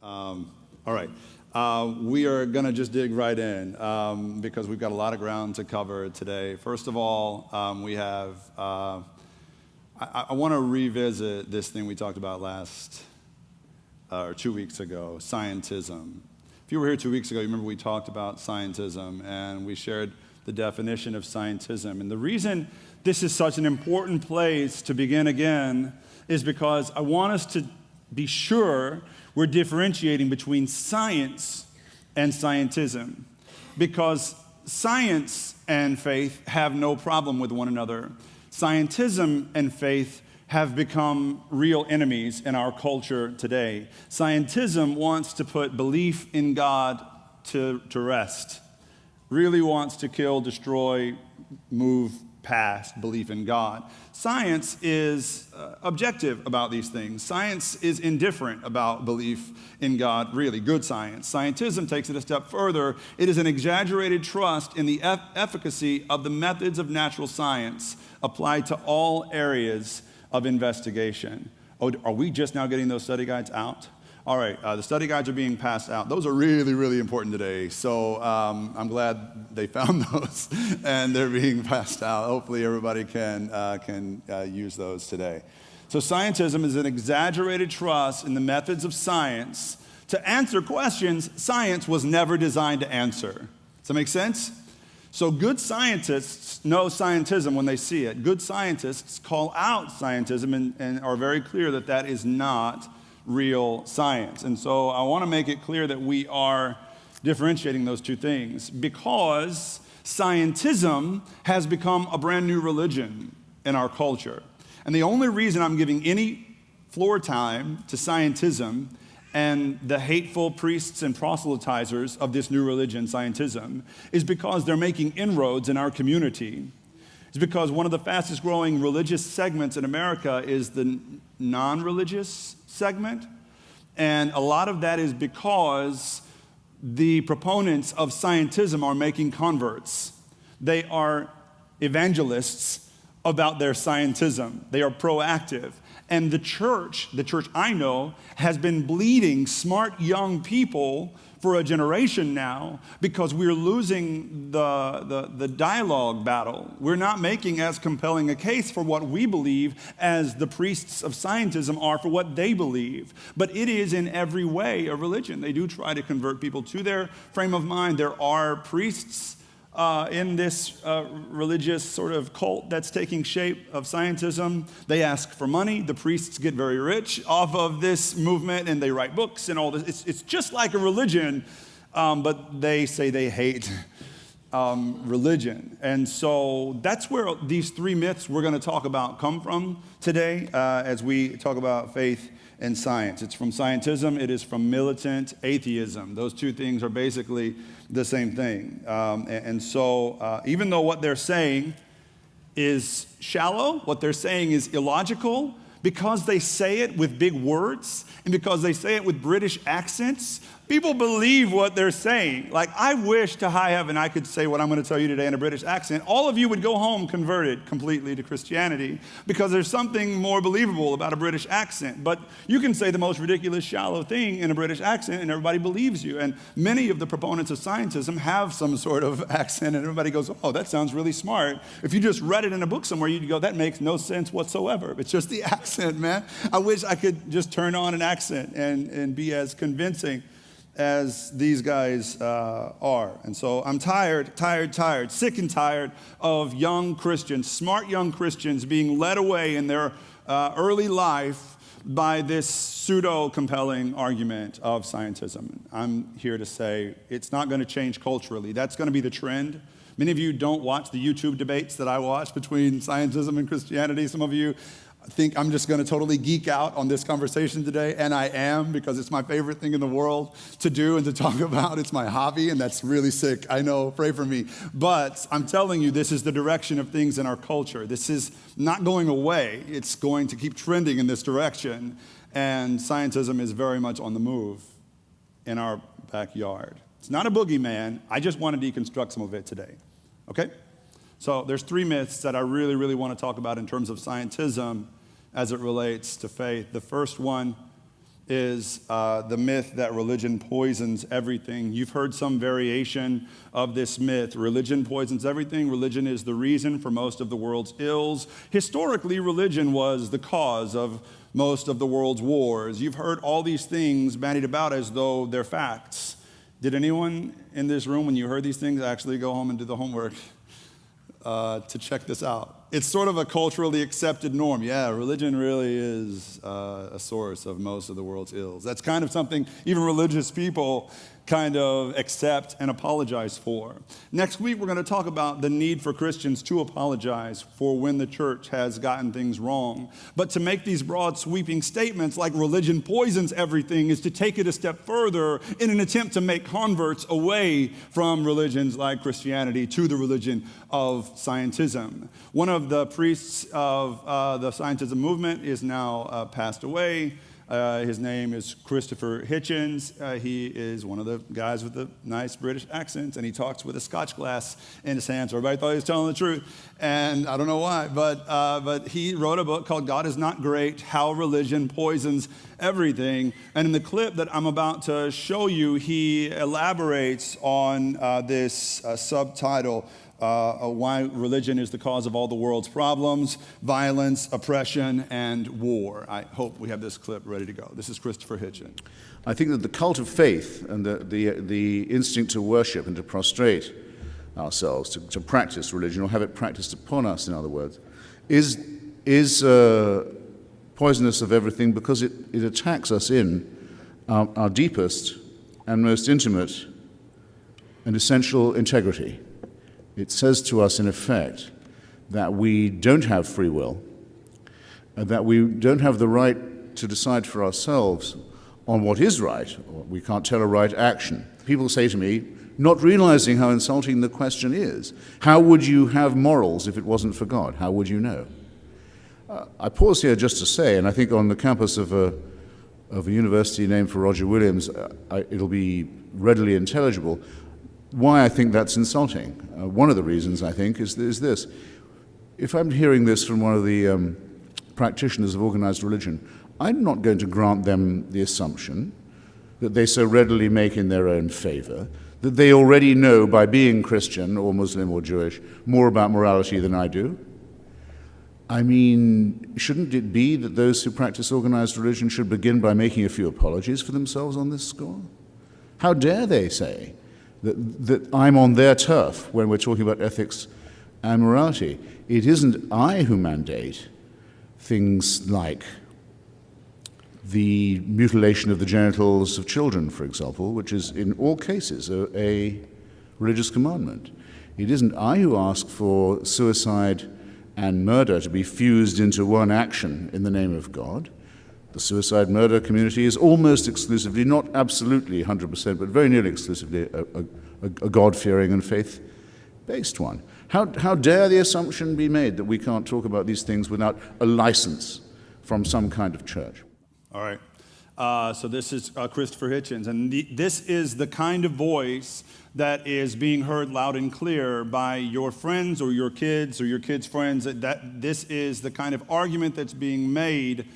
All right. We are going to just dig right in because we've got a lot of ground to cover today. First of all, we have, I want to revisit this thing we talked about or 2 weeks ago, scientism. If you were here 2 weeks ago, you remember we talked about scientism and we shared the definition of scientism. And the reason this is such an important place to begin again is because I want us to be sure we're differentiating between science and scientism, because science and faith have no problem with one another. Scientism and faith have become real enemies in our culture today. Scientism wants to put belief in God to rest, really wants to kill, destroy, move past belief in God. Science is objective about these things. Science is indifferent about belief in God, really, good science. Scientism takes it a step further. It is an exaggerated trust in the efficacy of the methods of natural science applied to all areas of investigation. Oh, are we just now getting those study guides out? All right, the study guides are being passed out. Those are really, really important today. So I'm glad they found those and they're being passed out. Hopefully everybody can use those today. So scientism is an exaggerated trust in the methods of science to answer questions science was never designed to answer. Does that make sense? So good scientists know scientism when they see it. Good scientists call out scientism and are very clear that that is not real science. And so I want to make it clear that we are differentiating those two things, because scientism has become a brand new religion in our culture. And the only reason I'm giving any floor time to scientism and the hateful priests and proselytizers of this new religion, scientism, is because they're making inroads in our community. It's because one of the fastest growing religious segments in America is the non-religious segment. And a lot of that is because the proponents of scientism are making converts. They are evangelists about their scientism. They are proactive. And the church I know, has been bleeding smart young people for a generation now, because we're losing the dialogue battle. We're not making as compelling a case for what we believe as the priests of scientism are for what they believe. But it is in every way a religion. They do try to convert people to their frame of mind. There are priests in this religious sort of cult that's taking shape of scientism. They ask for money. The priests get very rich off of this movement, and they write books and all this. It's just like a religion, but they say they hate religion. And so that's where these three myths we're going to talk about come from today as we talk about faith and science. It's from scientism. It is from militant atheism. Those two things are basically the same thing. And so even though what they're saying is shallow, what they're saying is illogical, because they say it with big words and because they say it with British accents, people believe what they're saying. Like, I wish to high heaven I could say what I'm going to tell you today in a British accent. All of you would go home converted completely to Christianity, because there's something more believable about a British accent. But you can say the most ridiculous, shallow thing in a British accent and everybody believes you. And many of the proponents of scientism have some sort of accent and everybody goes, oh, that sounds really smart. If you just read it in a book somewhere, you'd go, that makes no sense whatsoever. It's just the accent, man. I wish I could just turn on an accent and be as convincing as these guys are. And so I'm tired, sick and tired of young Christians, smart young Christians, being led away in their early life by this pseudo-compelling argument of scientism. I'm here to say it's not going to change culturally. That's going to be the trend. Many of you don't watch the YouTube debates that I watch between scientism and Christianity. Some of you think I'm just going to totally geek out on this conversation today, and I am, because it's my favorite thing in the world to do and to talk about. It's my hobby, and that's really sick. I know, pray for me. But I'm telling you, this is the direction of things in our culture. This is not going away. It's going to keep trending in this direction, and scientism is very much on the move in our backyard. It's not a boogeyman. I just want to deconstruct some of it today, okay? So there's three myths that I really, really want to talk about in terms of scientism as it relates to faith. The first one is the myth that religion poisons everything. You've heard some variation of this myth. Religion poisons everything. Religion is the reason for most of the world's ills. Historically, religion was the cause of most of the world's wars. You've heard all these things bandied about as though they're facts. Did anyone in this room, when you heard these things, actually go home and do the homework to check this out? It's sort of a culturally accepted norm. Yeah, religion really is a source of most of the world's ills. That's kind of something even religious people kind of accept and apologize for. Next week, we're going to talk about the need for Christians to apologize for when the church has gotten things wrong. But to make these broad, sweeping statements like religion poisons everything is to take it a step further in an attempt to make converts away from religions like Christianity to the religion of scientism. One of the priests of the scientism movement is now passed away. His name is Christopher Hitchens. He is one of the guys with the nice British accent, and he talks with a Scotch glass in his hand. So everybody thought he was telling the truth, and I don't know why, but he wrote a book called "God is Not Great: How Religion Poisons Everything." And in the clip that I'm about to show you, he elaborates on this subtitle. Why religion is the cause of all the world's problems, violence, oppression, and war. I hope we have this clip ready to go. This is Christopher Hitchens. I think that the cult of faith and the instinct to worship and to prostrate ourselves, to practice religion, or have it practiced upon us, in other words, is poisonous of everything because it attacks us in our deepest and most intimate and essential integrity. It says to us, in effect, that we don't have free will, and that we don't have the right to decide for ourselves on what is right, or we can't tell a right action. People say to me, not realizing how insulting the question is, how would you have morals if it wasn't for God? How would you know? I pause here just to say, and I think on the campus of a university named for Roger Williams, it'll be readily intelligible why I think that's insulting. One of the reasons, I think, is this. If I'm hearing this from one of the practitioners of organized religion, I'm not going to grant them the assumption that they so readily make in their own favor, that they already know by being Christian or Muslim or Jewish more about morality than I do. I mean, shouldn't it be that those who practice organized religion should begin by making a few apologies for themselves on this score? How dare they say that I'm on their turf when we're talking about ethics and morality? It isn't I who mandate things like the mutilation of the genitals of children, for example, which is in all cases a religious commandment. It isn't I who ask for suicide and murder to be fused into one action in the name of God. The suicide murder community is almost exclusively, not absolutely 100%, but very nearly exclusively a God-fearing and faith-based one. How dare the assumption be made that we can't talk about these things without a license from some kind of church? All right. So this is Christopher Hitchens, and this is the kind of voice that is being heard loud and clear by your friends or your kids friends. That this is the kind of argument that's being made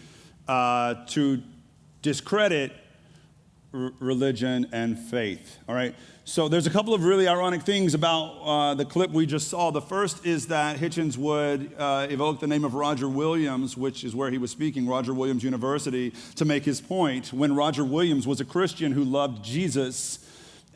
to discredit religion and faith. All right. So there's a couple of really ironic things about the clip we just saw. The first is that Hitchens would evoke the name of Roger Williams, which is where he was speaking, Roger Williams University, to make his point, when Roger Williams was a Christian who loved Jesus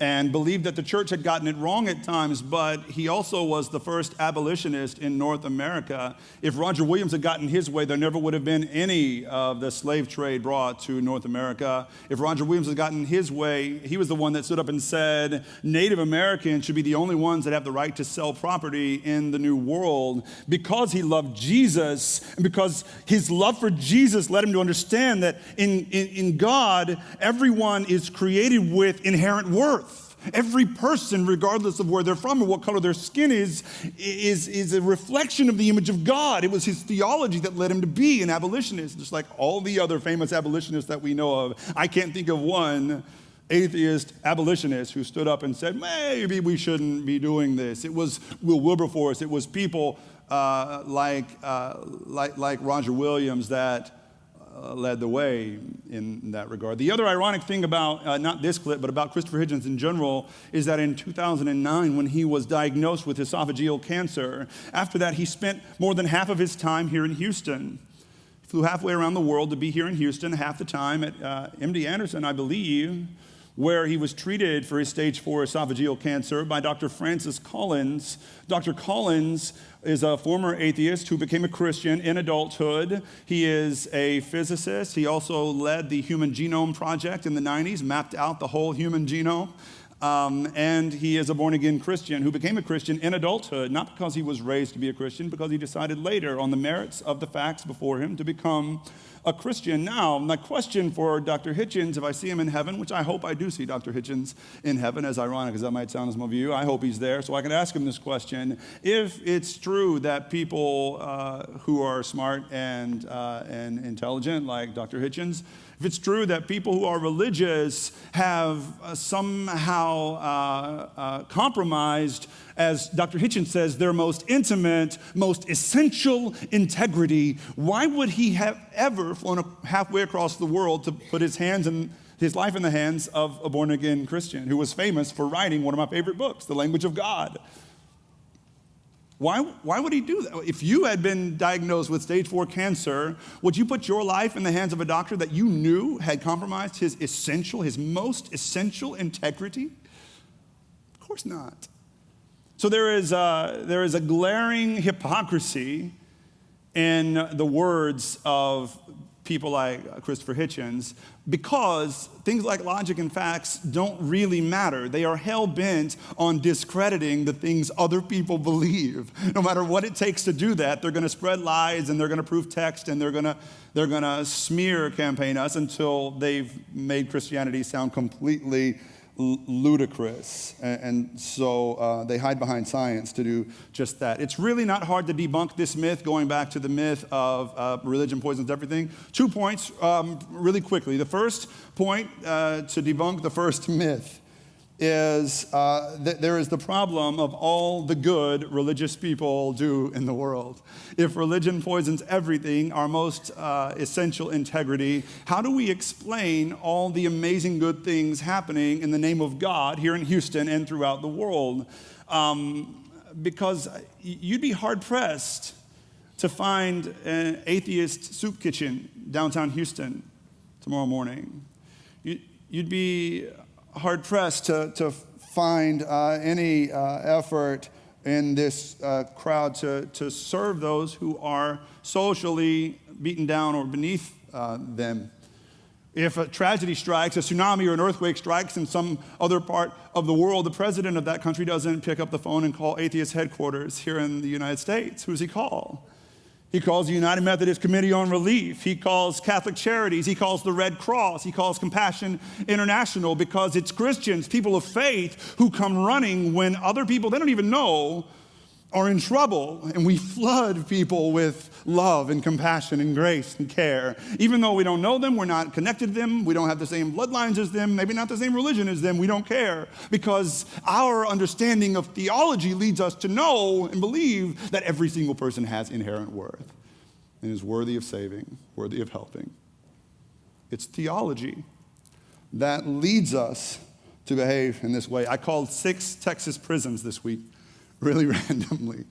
and believed that the church had gotten it wrong at times, but he also was the first abolitionist in North America. If Roger Williams had gotten his way, there never would have been any of the slave trade brought to North America. If Roger Williams had gotten his way, he was the one that stood up and said Native Americans should be the only ones that have the right to sell property in the New World, because he loved Jesus, and because his love for Jesus led him to understand that in God, everyone is created with inherent worth. Every person, regardless of where they're from or what color their skin is a reflection of the image of God. It was his theology that led him to be an abolitionist, just like all the other famous abolitionists that we know of. I can't think of one atheist abolitionist who stood up and said, maybe we shouldn't be doing this. It was Will Wilberforce. It was people like Roger Williams that led the way in that regard. The other ironic thing about, not this clip, but about Christopher Hitchens in general, is that in 2009, when he was diagnosed with esophageal cancer, after that he spent more than half of his time here in Houston. He flew halfway around the world to be here in Houston, half the time at MD Anderson, I believe, where he was treated for his stage 4 esophageal cancer by Dr. Francis Collins. Dr. Collins is a former atheist who became a Christian in adulthood. He is a physicist. He also led the Human Genome Project in the 90s, mapped out the whole human genome. And he is a born-again Christian who became a Christian in adulthood, not because he was raised to be a Christian, because he decided later on the merits of the facts before him to become a Christian. Now, my question for Dr. Hitchens, if I see him in heaven, which I hope I do see Dr. Hitchens in heaven, as ironic as that might sound to some of you, I hope he's there so I can ask him this question. If it's true that people who are smart and intelligent, like Dr. Hitchens, if it's true that people who are religious have somehow compromised, as Dr. Hitchens says, their most intimate, most essential integrity, why would he have ever flown halfway across the world to put his life in the hands of a born-again Christian who was famous for writing one of my favorite books, The Language of God? Why would he do that? If you had been diagnosed with stage 4 cancer, would you put your life in the hands of a doctor that you knew had compromised his most essential integrity? Of course not. So there is a glaring hypocrisy in the words of people like Christopher Hitchens, because things like logic and facts don't really matter. They are hell-bent on discrediting the things other people believe. No matter what it takes to do that, they're going to spread lies and they're going to prove text and they're going to smear campaign us until they've made Christianity sound completely ludicrous. And so they hide behind science to do just that. It's really not hard to debunk this myth, going back to the myth of religion poisons everything. 2 points really quickly. The first point to debunk the first myth is that there is the problem of all the good religious people do in the world. If religion poisons everything, our most essential integrity, how do we explain all the amazing good things happening in the name of God here in Houston and throughout the world? Because you'd be hard-pressed to find an atheist soup kitchen downtown Houston tomorrow morning. You'd be hard-pressed to find any effort in this crowd to serve those who are socially beaten down or beneath them. If a tragedy strikes, a tsunami or an earthquake strikes in some other part of the world, the president of that country doesn't pick up the phone and call Atheist Headquarters here in the United States. Who does he call? He calls the United Methodist Committee on Relief. He calls Catholic Charities. He calls the Red Cross. He calls Compassion International, because it's Christians, people of faith, who come running when other people they don't even know are in trouble. And we flood people with love and compassion and grace and care. Even though we don't know them, we're not connected to them, we don't have the same bloodlines as them, maybe not the same religion as them, we don't care. Because our understanding of theology leads us to know and believe that every single person has inherent worth and is worthy of saving, worthy of helping. It's theology that leads us to behave in this way. I called 6 Texas prisons this week, really randomly.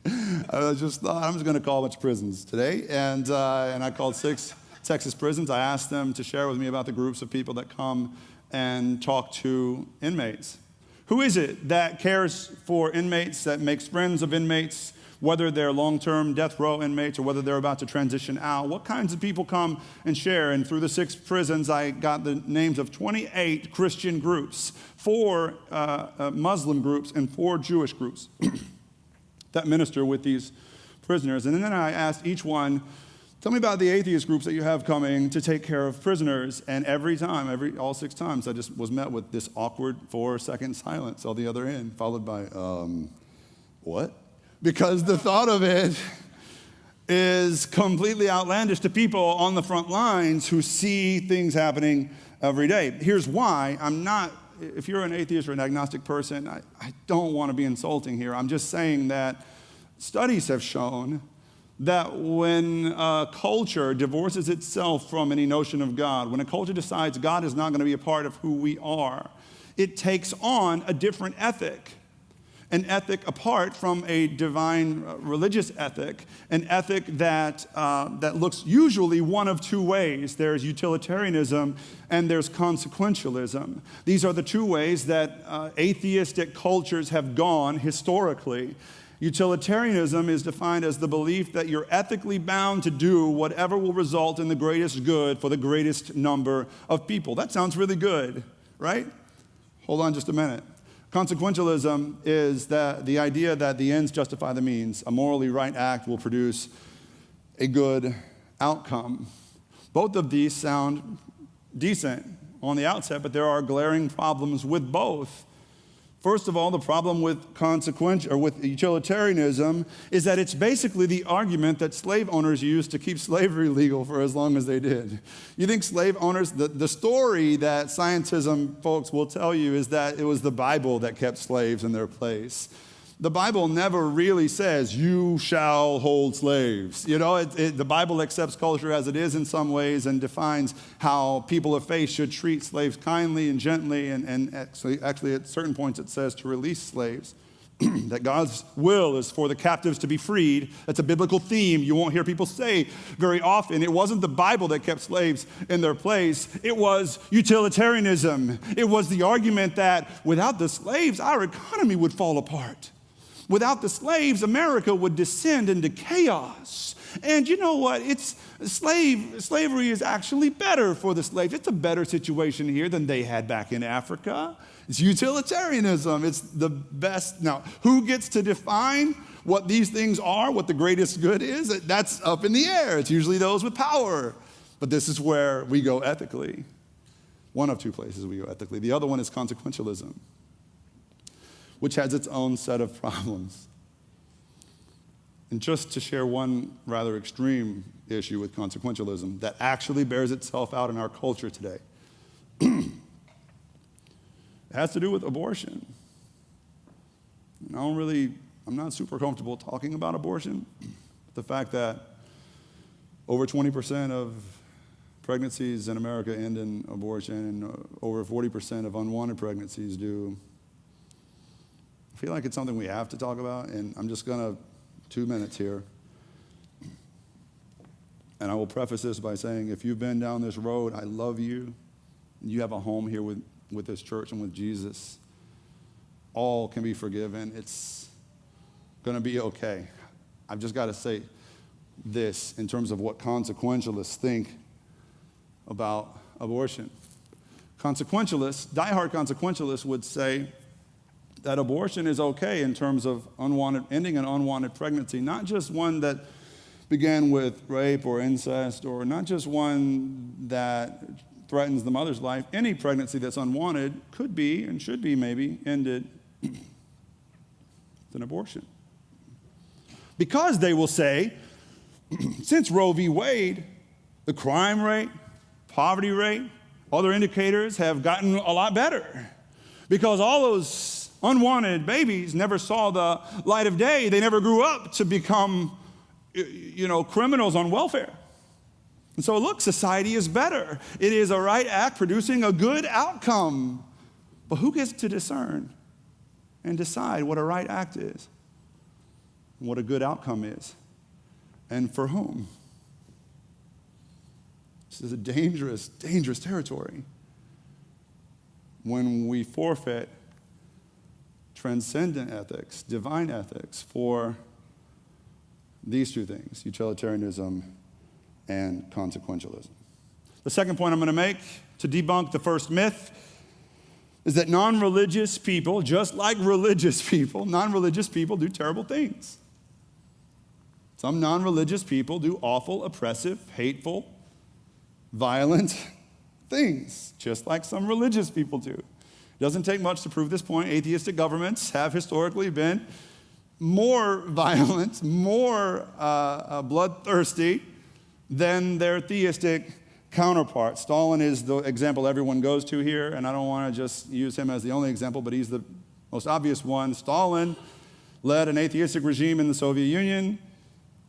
I just thought I'm just going to call a bunch of prisons today, and I called 6 Texas prisons. I asked them to share with me about the groups of people that come and talk to inmates. Who is it that cares for inmates, that makes friends of inmates, whether they're long-term death row inmates or whether they're about to transition out? What kinds of people come and share? And through the 6 prisons, I got the names of 28 Christian groups, 4 Muslim groups, and 4 Jewish groups that minister with these prisoners. And then I asked each one, tell me about the atheist groups that you have coming to take care of prisoners. And every time, all 6 times, I just was met with this awkward 4-second silence on the other end, followed by, what? Because the thought of it is completely outlandish to people on the front lines who see things happening every day. Here's why. If you're an atheist or an agnostic person, I don't want to be insulting here. I'm just saying that studies have shown that when a culture divorces itself from any notion of God, when a culture decides God is not going to be a part of who we are, it takes on a different ethic. An ethic apart from a divine religious ethic, an ethic that looks usually one of two ways. There's utilitarianism and there's consequentialism. These are the two ways that atheistic cultures have gone historically. Utilitarianism is defined as the belief that you're ethically bound to do whatever will result in the greatest good for the greatest number of people. That sounds really good, right? Hold on just a minute. Consequentialism is the idea that the ends justify the means. A morally right act will produce a good outcome. Both of these sound decent on the outset, but there are glaring problems with both. First of all, the problem with with utilitarianism is that it's basically the argument that slave owners used to keep slavery legal for as long as they did. You think slave owners, the story that scientism folks will tell you is that it was the Bible that kept slaves in their place. The Bible never really says, you shall hold slaves. You know, the Bible accepts culture as it is in some ways and defines how people of faith should treat slaves kindly and gently. And actually at certain points it says to release slaves. That God's will is for the captives to be freed. That's a biblical theme you won't hear people say very often. It wasn't the Bible that kept slaves in their place. It was utilitarianism. It was the argument that without the slaves, our economy would fall apart. Without the slaves, America would descend into chaos. And you know what? Slavery is actually better for the slaves. It's a better situation here than they had back in Africa. It's utilitarianism. It's the best. Now, who gets to define what these things are, what the greatest good is? That's up in the air. It's usually those with power. But this is where we go ethically. One of two places we go ethically. The other one is consequentialism, which has its own set of problems. And just to share one rather extreme issue with consequentialism that actually bears itself out in our culture today, it has to do with abortion. And I'm not super comfortable talking about abortion. The fact that over 20% of pregnancies in America end in abortion and over 40% of unwanted pregnancies do. I feel like it's something we have to talk about, and I'm just going to 2 minutes here. And I will preface this by saying, if you've been down this road, I love you. You have a home here with this church and with Jesus. All can be forgiven. It's going to be okay. I've just got to say this in terms of what consequentialists think about abortion. Consequentialists, diehard consequentialists would say that abortion is okay in terms of ending an unwanted pregnancy, not just one that began with rape or incest, or not just one that threatens the mother's life. Any pregnancy that's unwanted could be and should be maybe ended with an abortion. Because they will say, since Roe v. Wade, the crime rate, poverty rate, other indicators have gotten a lot better. Because all those unwanted babies never saw the light of day. They never grew up to become, criminals on welfare. And so, look, society is better. It is a right act producing a good outcome. But who gets to discern and decide what a right act is, and what a good outcome is, and for whom? This is a dangerous, dangerous territory when we forfeit transcendent ethics, divine ethics, for these two things, utilitarianism and consequentialism. The second point I'm going to make to debunk the first myth is that non-religious people, just like religious people, non-religious people do terrible things. Some non-religious people do awful, oppressive, hateful, violent things, just like some religious people do. It doesn't take much to prove this point. Atheistic governments have historically been more violent, more bloodthirsty than their theistic counterparts. Stalin is the example everyone goes to here, and I don't want to just use him as the only example, but he's the most obvious one. Stalin led an atheistic regime in the Soviet Union.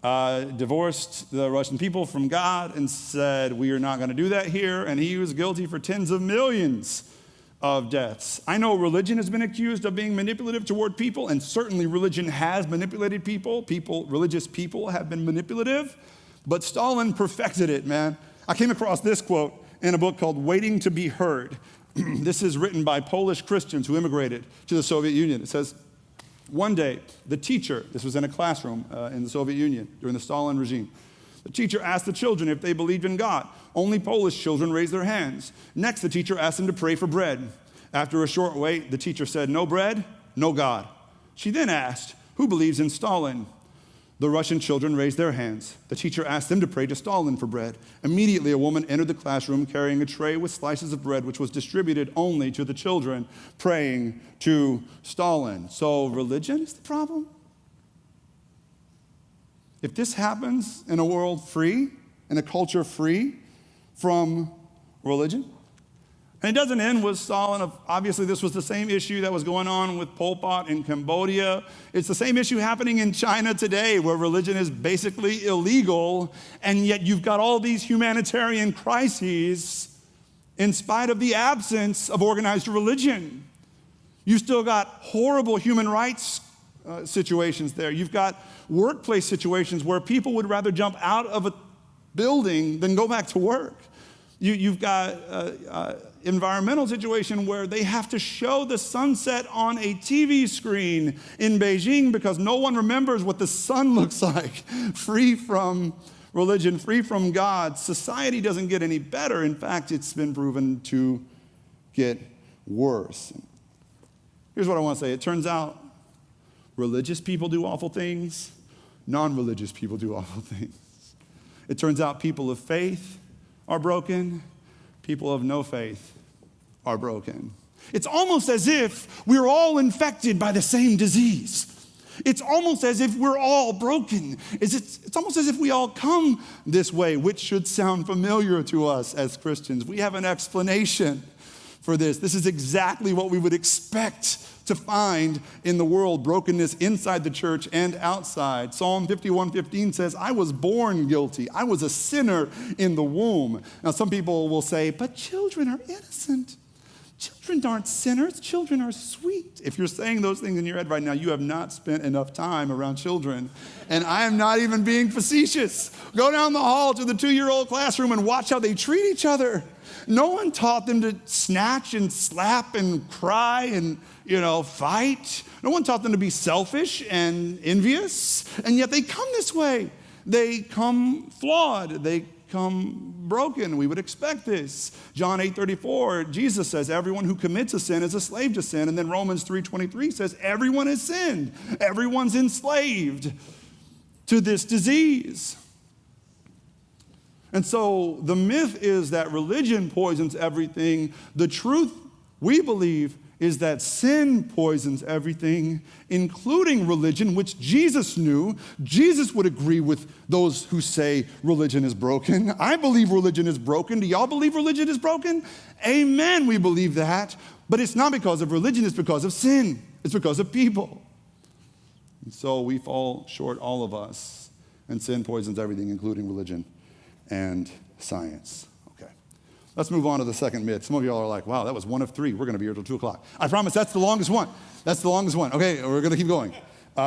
divorced the Russian people from God and said, we are not going to do that here. And he was guilty for tens of millions of deaths. I know religion has been accused of being manipulative toward people, and certainly religion has manipulated people. Religious people have been manipulative, but Stalin perfected it, man. I came across this quote in a book called Waiting to be Heard. This is written by Polish Christians who immigrated to the Soviet Union. It says, one day, the teacher, this was in a classroom in the Soviet Union during the Stalin regime, the teacher asked the children if they believed in God. Only Polish children raised their hands. Next, the teacher asked them to pray for bread. After a short wait, the teacher said, no bread, no God. She then asked, who believes in Stalin? The Russian children raised their hands. The teacher asked them to pray to Stalin for bread. Immediately, a woman entered the classroom carrying a tray with slices of bread, which was distributed only to the children, praying to Stalin. So religion is the problem? If this happens in a world free, in a culture free from religion, and it doesn't end with Stalin. Obviously, this was the same issue that was going on with Pol Pot in Cambodia. It's the same issue happening in China today, where religion is basically illegal, and yet you've got all these humanitarian crises in spite of the absence of organized religion. You've still got horrible human rights situations there. You've got workplace situations where people would rather jump out of a building than go back to work. You've got environmental situation where they have to show the sunset on a TV screen in Beijing because no one remembers what the sun looks like. Free from religion, free from God. Society doesn't get any better. In fact, it's been proven to get worse. Here's what I want to say. It turns out religious people do awful things. Non-religious people do awful things. It turns out people of faith are broken. People of no faith are broken. It's almost as if we're all infected by the same disease. It's almost as if we're all broken. It's almost as if we all come this way, which should sound familiar to us as Christians. We have an explanation for this. This is exactly what we would expect to find in the world, brokenness inside the church and outside. Psalm 51:15 says, I was born guilty. I was a sinner in the womb. Now, some people will say, but children are innocent. Children aren't sinners. Children are sweet. If you're saying those things in your head right now, you have not spent enough time around children. And I am not even being facetious. Go down the hall to the 2-year-old classroom and watch how they treat each other. No one taught them to snatch and slap and cry and, fight. No one taught them to be selfish and envious. And yet they come this way. They come flawed. They come broken. We would expect this. John 8:34, Jesus says, everyone who commits a sin is a slave to sin. And then Romans 3:23 says, everyone has sinned. Everyone's enslaved to this disease. And so the myth is that religion poisons everything. The truth, we believe, is that sin poisons everything, including religion, which Jesus knew. Jesus would agree with those who say religion is broken. I believe religion is broken. Do y'all believe religion is broken? Amen, we believe that. But it's not because of religion, it's because of sin. It's because of people. And so we fall short, all of us, and sin poisons everything, including religion and science. Okay, let's move on to the second myth. Some of y'all are like, wow, that was one of 3. We're going to be here till 2 o'clock. I promise that's the longest one. That's the longest one. Okay, we're going to keep going.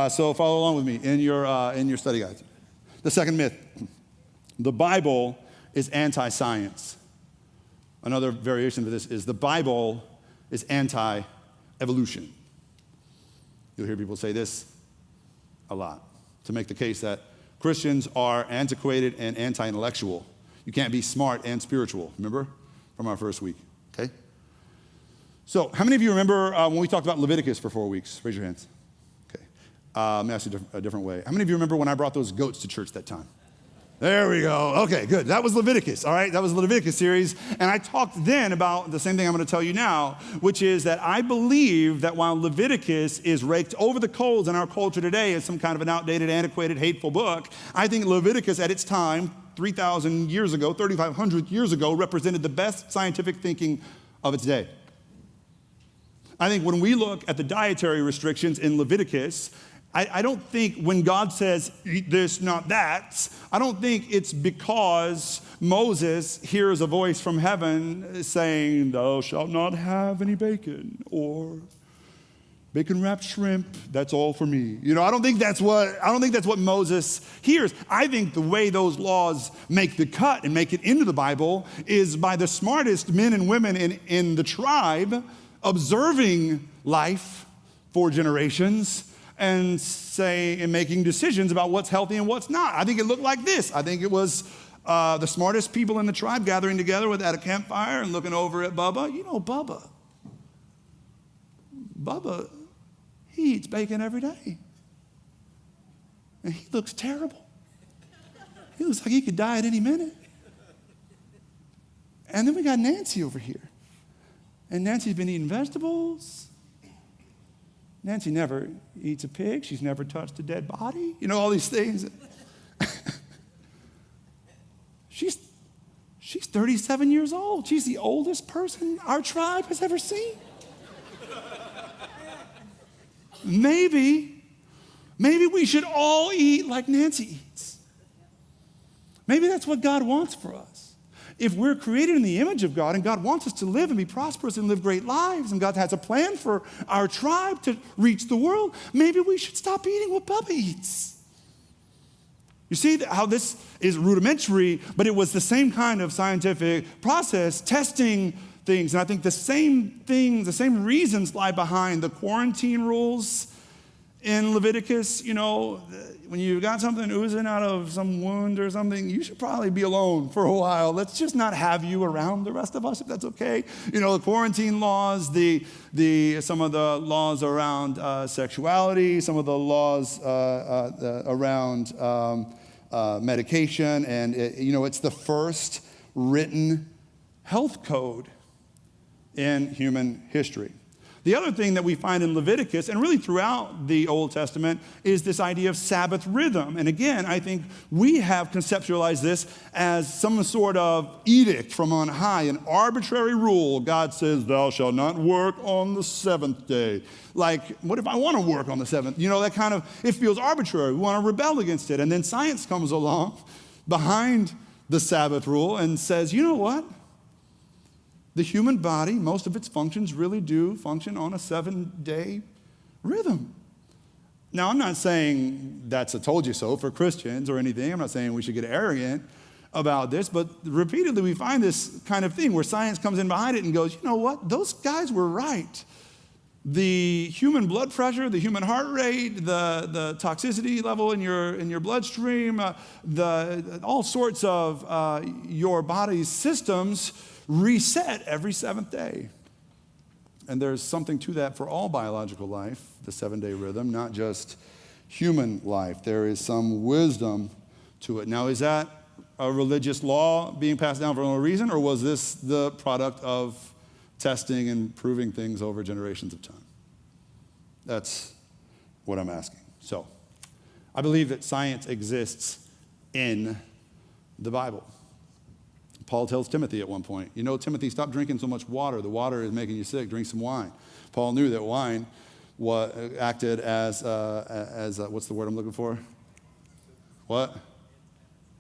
So follow along with me in your study guides. The second myth, the Bible is anti-science. Another variation of this is the Bible is anti-evolution. You'll hear people say this a lot to make the case that Christians are antiquated and anti-intellectual. You can't be smart and spiritual, remember? From our first week, okay? So how many of you remember when we talked about Leviticus for 4 weeks? Raise your hands. Okay. Let me ask you a different way. How many of you remember when I brought those goats to church that time? There we go. Okay, good. That was Leviticus, all right? That was the Leviticus series. And I talked then about the same thing I'm going to tell you now, which is that I believe that while Leviticus is raked over the coals in our culture today as some kind of an outdated, antiquated, hateful book, I think Leviticus at its time, 3,000 years ago, 3,500 years ago, represented the best scientific thinking of its day. I think when we look at the dietary restrictions in Leviticus, I don't think when God says, eat this, not that, I don't think it's because Moses hears a voice from heaven saying, thou shalt not have any bacon, or bacon-wrapped shrimp, that's all for me. I don't think that's what Moses hears. I think the way those laws make the cut and make it into the Bible is by the smartest men and women in the tribe observing life for generations and making decisions about what's healthy and what's not. I think it looked like this. I think it was the smartest people in the tribe gathering together at a campfire and looking over at Bubba. Bubba, he eats bacon every day. And he looks terrible. He looks like he could die at any minute. And then we got Nancy over here. And Nancy's been eating vegetables. Nancy never eats a pig. She's never touched a dead body. All these things. She's 37 years old. She's the oldest person our tribe has ever seen. Maybe we should all eat like Nancy eats. Maybe that's what God wants for us. If we're created in the image of God and God wants us to live and be prosperous and live great lives, and God has a plan for our tribe to reach the world, maybe we should stop eating what Bubba eats. You see how this is rudimentary, but it was the same kind of scientific process, testing things. And I think the same reasons lie behind the quarantine rules in Leviticus. When you've got something oozing out of some wound or something, you should probably be alone for a while. Let's just not have you around the rest of us, if that's okay. The quarantine laws, some of the laws around sexuality, some of the laws around medication, and it's the first written health code in human history. The other thing that we find in Leviticus, and really throughout the Old Testament, is this idea of Sabbath rhythm. And again, I think we have conceptualized this as some sort of edict from on high, an arbitrary rule. God says, thou shalt not work on the seventh day. Like, what if I want to work on the seventh? That kind of, it feels arbitrary. We want to rebel against it. And then science comes along behind the Sabbath rule and says, you know what? The human body, most of its functions really do function on a 7-day rhythm. Now, I'm not saying that's a told you so for Christians or anything. I'm not saying we should get arrogant about this, but repeatedly we find this kind of thing where science comes in behind it and goes, you know what? Those guys were right. The human blood pressure, the human heart rate, the toxicity level in your bloodstream, all sorts of your body's systems reset every 7th day. And there's something to that for all biological life, the 7-day rhythm, not just human life. There is some wisdom to it. Now, is that a religious law being passed down for no reason, or was this the product of testing and proving things over generations of time? That's what I'm asking. So, I believe that science exists in the Bible. Paul tells Timothy at one point, Timothy, stop drinking so much water. The water is making you sick. Drink some wine. Paul knew that wine acted as what's the word I'm looking for? What?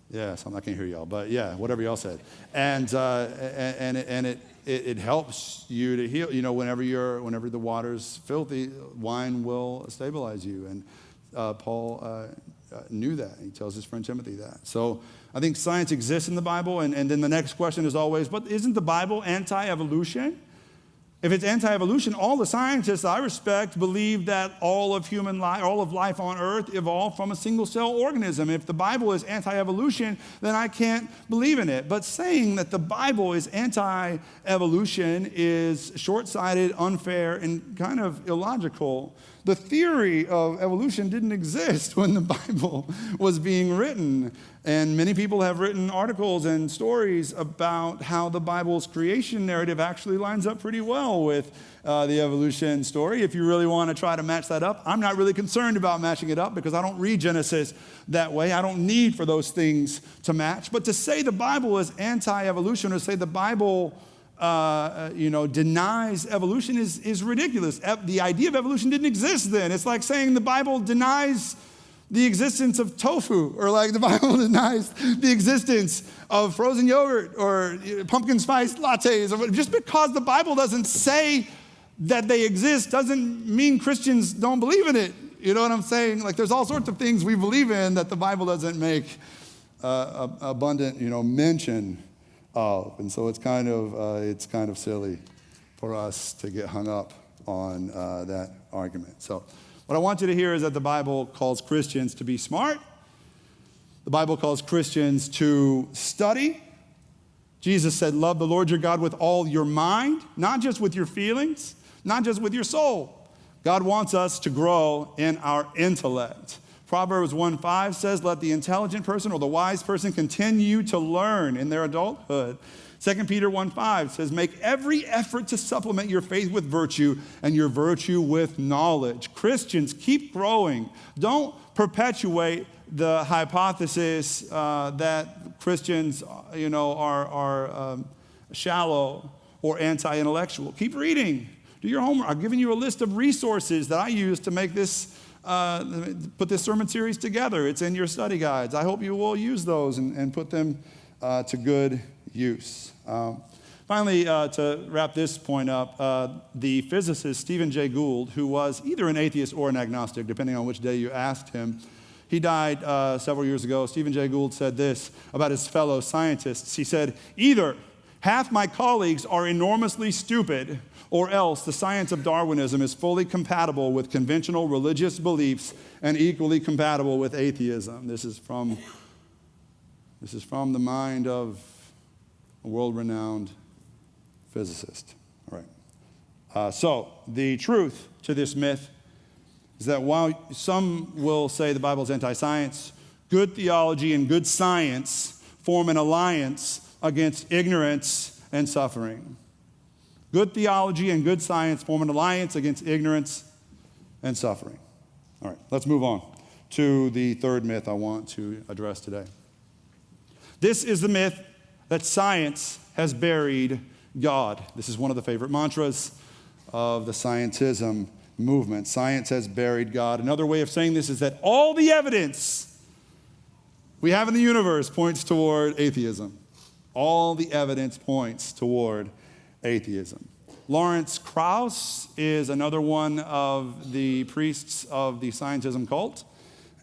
Yes, I can't hear y'all, but yeah, whatever y'all said. And it helps you to heal. Whenever the water's filthy, wine will stabilize you. And Paul knew that. He tells his friend Timothy that. So I think science exists in the Bible, and then the next question is always, but isn't the Bible anti-evolution? If it's anti-evolution, all the scientists I respect believe that all of life on earth evolved from a single-cell organism. If the Bible is anti-evolution, then I can't believe in it. But saying that the Bible is anti-evolution is short-sighted, unfair, and kind of illogical. The theory of evolution didn't exist when the Bible was being written. And many people have written articles and stories about how the Bible's creation narrative actually lines up pretty well with the evolution story. If you really want to try to match that up, I'm not really concerned about matching it up because I don't read Genesis that way. I don't need for those things to match. But to say the Bible is anti-evolution or say the Bible denies evolution is ridiculous. The idea of evolution didn't exist then. It's like saying the Bible denies the existence of tofu, or like the Bible denies the existence of frozen yogurt or pumpkin spice lattes. Just because the Bible doesn't say that they exist doesn't mean Christians don't believe in it. You know what I'm saying? Like, there's all sorts of things we believe in that the Bible doesn't make abundant, mention of. And so it's kind of silly for us to get hung up on that argument. So what I want you to hear is that the Bible calls Christians to be smart. The Bible calls Christians to study. Jesus said, love the Lord your God with all your mind, not just with your feelings, not just with your soul. God wants us to grow in our intellect. Proverbs 1:5 says, let the intelligent person or the wise person continue to learn in their adulthood. 2 Peter 1:5 says, make every effort to supplement your faith with virtue and your virtue with knowledge. Christians, keep growing. Don't perpetuate the hypothesis that Christians, are shallow or anti-intellectual. Keep reading. Do your homework. I've given you a list of resources that I use to make this, put this sermon series together. It's in your study guides. I hope you will use those and put them to good use. Finally, to wrap this point up, the physicist Stephen Jay Gould, who was either an atheist or an agnostic, depending on which day you asked him, he died several years ago. Stephen Jay Gould said this about his fellow scientists. He said, either half my colleagues are enormously stupid, or else the science of Darwinism is fully compatible with conventional religious beliefs and equally compatible with atheism. This is from the mind of a world-renowned physicist. All right. So the truth to this myth is that while some will say the Bible is anti-science, good theology and good science form an alliance against ignorance and suffering. Good theology and good science form an alliance against ignorance and suffering. All right, let's move on to the third myth I want to address today. This is the myth that science has buried God. This is one of the favorite mantras of the scientism movement. Science has buried God. Another way of saying this is that all the evidence we have in the universe points toward atheism. All the evidence points toward atheism. Lawrence Krauss is another one of the priests of the scientism cult,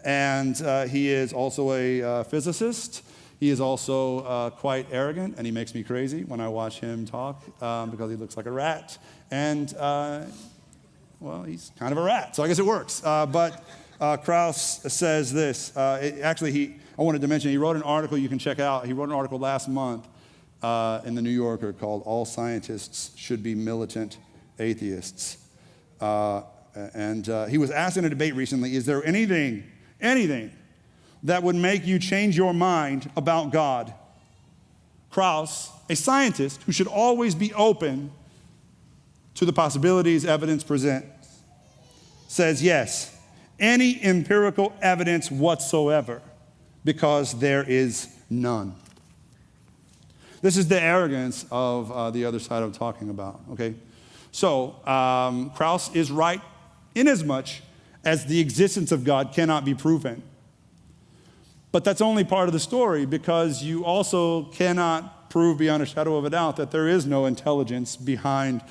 and he is also a physicist. He is also quite arrogant, and he makes me crazy when I watch him talk because he looks like a rat. And, he's kind of a rat, so I guess it works. But Krauss says this. I wanted to mention, he wrote an article you can check out. He wrote an article last month in the New Yorker called All Scientists Should Be Militant Atheists. And he was asked in a debate recently, is there anything that would make you change your mind about God? Krauss, a scientist who should always be open to the possibilities evidence presents, says yes, any empirical evidence whatsoever, because there is none. This is the arrogance of the other side I'm talking about, okay? So, Krauss is right inasmuch as the existence of God cannot be proven. But that's only part of the story, because you also cannot prove beyond a shadow of a doubt that there is no intelligence behind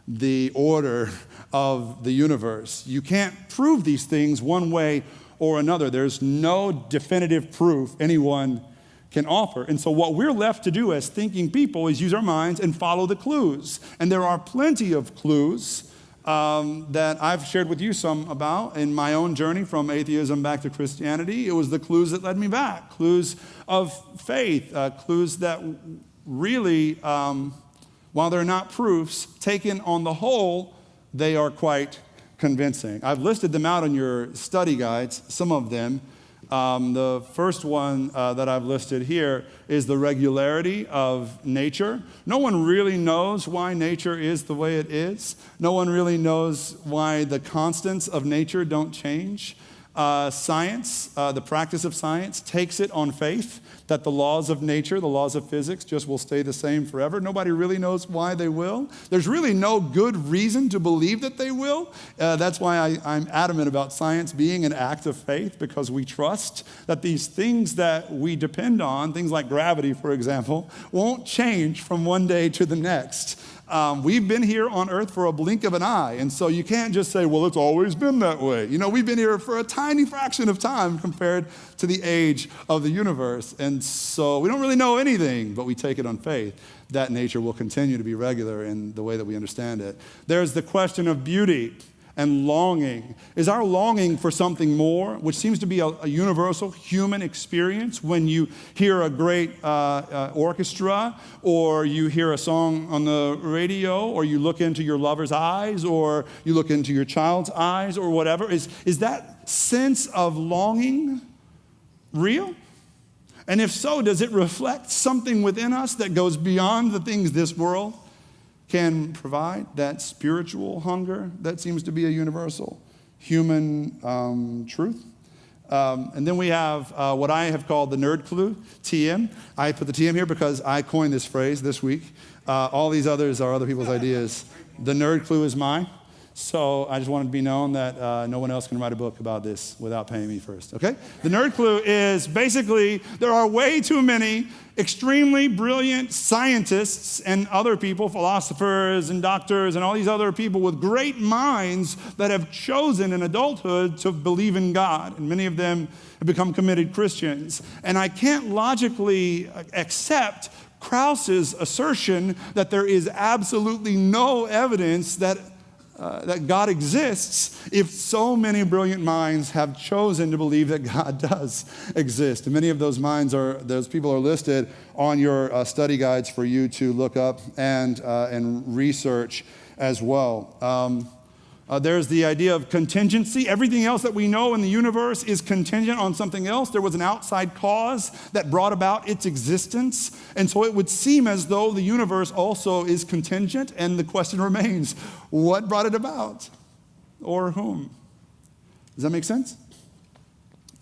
the order of the universe. You can't prove these things one way or another. There's no definitive proof anyone can offer. And so what we're left to do as thinking people is use our minds and follow the clues. And there are plenty of clues that I've shared with you some about in my own journey from atheism back to Christianity. It was the clues that led me back, clues of faith, clues that really, while they're not proofs, taken on the whole, they are quite convincing. I've listed them out on your study guides, some of them. The first one that I've listed here is the regularity of nature. No one really knows why nature is the way it is. No one really knows why the constants of nature don't change. Science, the practice of science, takes it on faith that the laws of nature, the laws of physics, just will stay the same forever. Nobody really knows why they will. There's really no good reason to believe that they will. That's why I'm adamant about science being an act of faith, because we trust that these things that we depend on, things like gravity, for example, won't change from one day to the next. We've been here on earth for a blink of an eye, and so you can't just say, well, it's always been that way. You know, we've been here for a tiny fraction of time compared to the age of the universe, and so we don't really know anything, but we take it on faith that nature will continue to be regular in the way that we understand it. There's the question of beauty and longing. Is our longing for something more, which seems to be a universal human experience when you hear a great orchestra, or you hear a song on the radio, or you look into your lover's eyes, or you look into your child's eyes, or whatever? Is that sense of longing real? And if so, does it reflect something within us that goes beyond the things this world can provide, that spiritual hunger that seems to be a universal human truth? And then we have what I have called the nerd clue, TM. I put the TM here because I coined this phrase this week. All these others are other people's ideas. The nerd clue is mine. So I just wanted to be known that no one else can write a book about this without paying me first, okay? The nerd clue is basically there are way too many extremely brilliant scientists and other people, philosophers and doctors and all these other people with great minds that have chosen in adulthood to believe in God. And many of them have become committed Christians. And I can't logically accept Krauss's assertion that there is absolutely no evidence that God exists if so many brilliant minds have chosen to believe that God does exist. And many of those those people are listed on your study guides for you to look up and research as well. There's the idea of contingency. Everything else that we know in the universe is contingent on something else. There was an outside cause that brought about its existence. And so it would seem as though the universe also is contingent. And the question remains, what brought it about? Or whom? Does that make sense?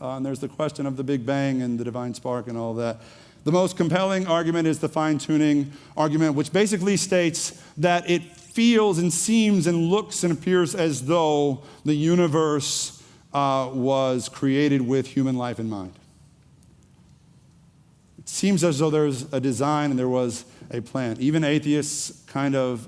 And there's the question of the Big Bang and the divine spark and all that. The most compelling argument is the fine-tuning argument, which basically states that it feels and seems and looks and appears as though the universe was created with human life in mind. It seems as though there's a design and there was a plan. Even atheists kind of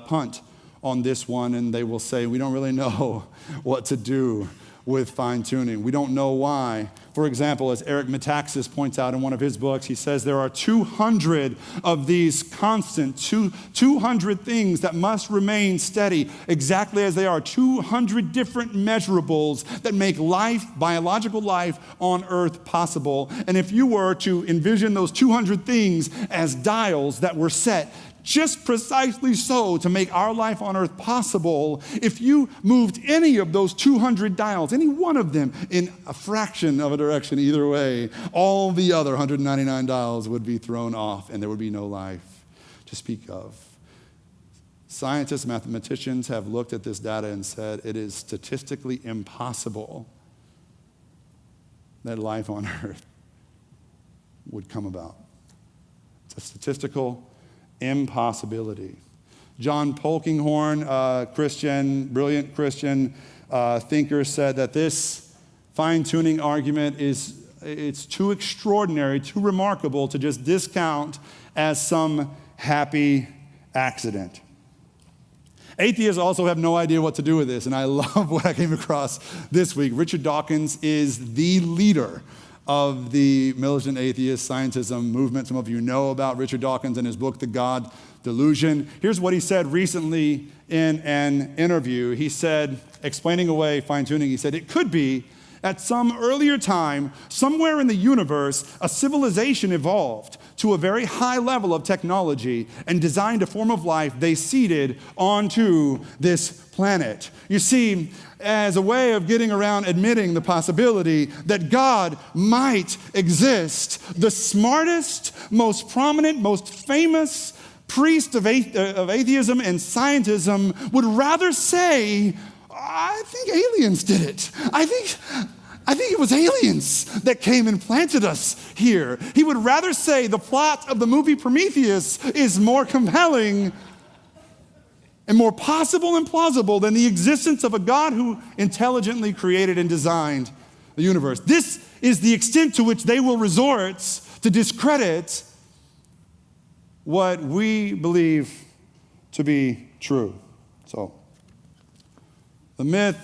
punt on this one, and they will say, we don't really know what to do with fine-tuning. We don't know why. For example, as Eric Metaxas points out in one of his books, he says there are 200 of these constant, 200 things that must remain steady exactly as they are, 200 different measurables that make life, biological life on Earth possible. And if you were to envision those 200 things as dials that were set just precisely so to make our life on earth possible, if you moved any of those 200 dials, any one of them in a fraction of a direction either way, all the other 199 dials would be thrown off and there would be no life to speak of. Scientists, mathematicians have looked at this data and said it is statistically impossible that life on earth would come about. It's a statistical impossibility. John Polkinghorne, brilliant Christian thinker, said that this fine-tuning argument it's too extraordinary, too remarkable to just discount as some happy accident. Atheists also have no idea what to do with this, and I love what I came across this week. Richard Dawkins is the leader of the militant atheist scientism movement. Some of you know about Richard Dawkins and his book, The God Delusion. Here's what he said recently in an interview. He said, explaining away fine-tuning, he said, it could be at some earlier time, somewhere in the universe, a civilization evolved to a very high level of technology and designed a form of life they seeded onto this planet. You see, as a way of getting around admitting the possibility that God might exist, the smartest, most prominent, most famous priest of atheism and scientism would rather say, I think aliens did it. I I think it was aliens that came and planted us here. He would rather say the plot of the movie Prometheus is more compelling and more possible and plausible than the existence of a God who intelligently created and designed the universe. This is the extent to which they will resort to discredit what we believe to be true. So, the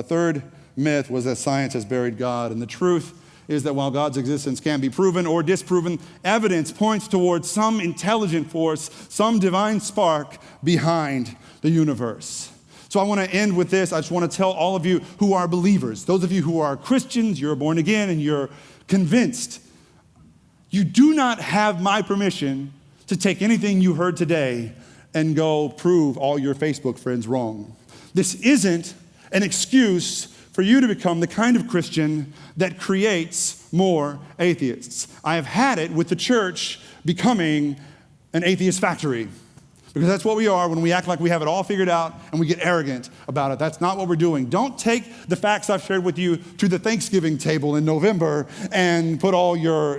third myth was that science has buried God, and the truth is that while God's existence can be proven or disproven, evidence points towards some intelligent force, some divine spark behind the universe. So I want to end with this. I just want to tell all of you who are believers, those of you who are Christians, you're born again, and you're convinced, you do not have my permission to take anything you heard today and go prove all your Facebook friends wrong. This isn't an excuse for you to become the kind of Christian that creates more atheists. I have had it with the church becoming an atheist factory, because that's what we are when we act like we have it all figured out and we get arrogant about it. That's not what we're doing. Don't take the facts I've shared with you to the Thanksgiving table in November and put all your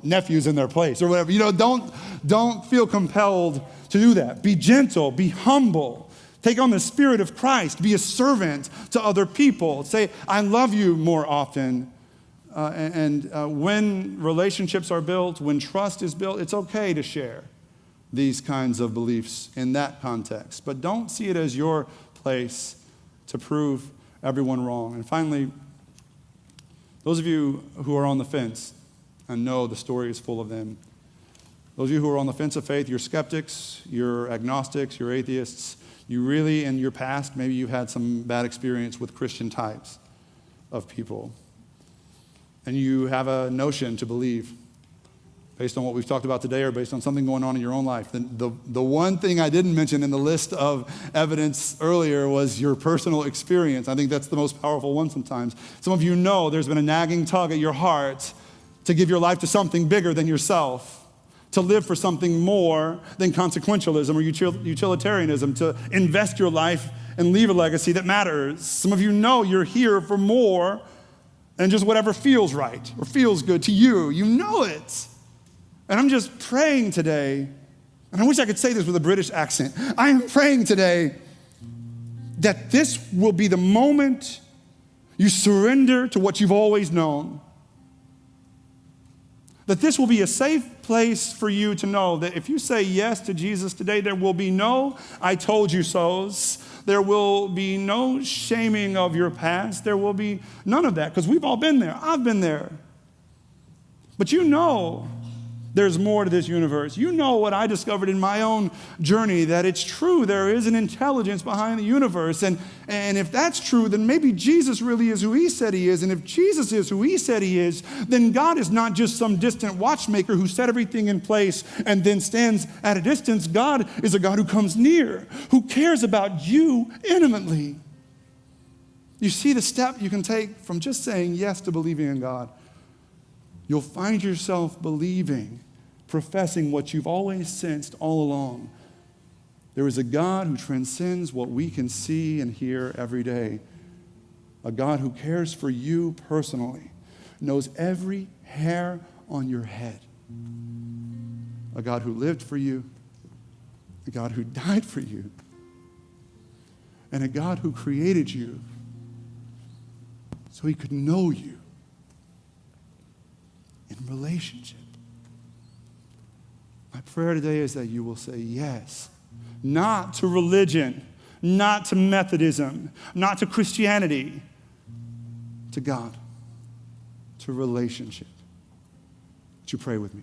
nephews in their place or whatever. Don't feel compelled to do that. Be gentle, be humble. Take on the spirit of Christ. Be a servant to other people. Say, I love you more often. When relationships are built, when trust is built, it's okay to share these kinds of beliefs in that context. But don't see it as your place to prove everyone wrong. And finally, those of you who are on the fence, and know the story is full of them, those of you who are on the fence of faith, you're skeptics, you're agnostics, you're atheists, you really, in your past, maybe you've had some bad experience with Christian types of people. And you have a notion to believe based on what we've talked about today or based on something going on in your own life. The one thing I didn't mention in the list of evidence earlier was your personal experience. I think that's the most powerful one sometimes. Some of you know there's been a nagging tug at your heart to give your life to something bigger than yourself, to live for something more than consequentialism or utilitarianism, to invest your life and leave a legacy that matters. Some of you know you're here for more than just whatever feels right or feels good to you. You know it. And I'm just praying today, and I wish I could say this with a British accent. I am praying today that this will be the moment you surrender to what you've always known. That this will be a safe place for you to know that if you say yes to Jesus today, there will be no I told you so's. There will be no shaming of your past. There will be none of that, because we've all been there. I've been there. But you know there's more to this universe. You know what I discovered in my own journey, that it's true. There is an intelligence behind the universe. And if that's true, then maybe Jesus really is who he said he is. And if Jesus is who he said he is, then God is not just some distant watchmaker who set everything in place and then stands at a distance. God is a God who comes near, who cares about you intimately. You see the step you can take from just saying yes to believing in God. You'll find yourself believing, professing what you've always sensed all along. There is a God who transcends what we can see and hear every day. A God who cares for you personally, knows every hair on your head. A God who lived for you, a God who died for you, and a God who created you so he could know you in relationship. My prayer today is that you will say yes, not to religion, not to Methodism, not to Christianity, to God, to relationship. Would you pray with me?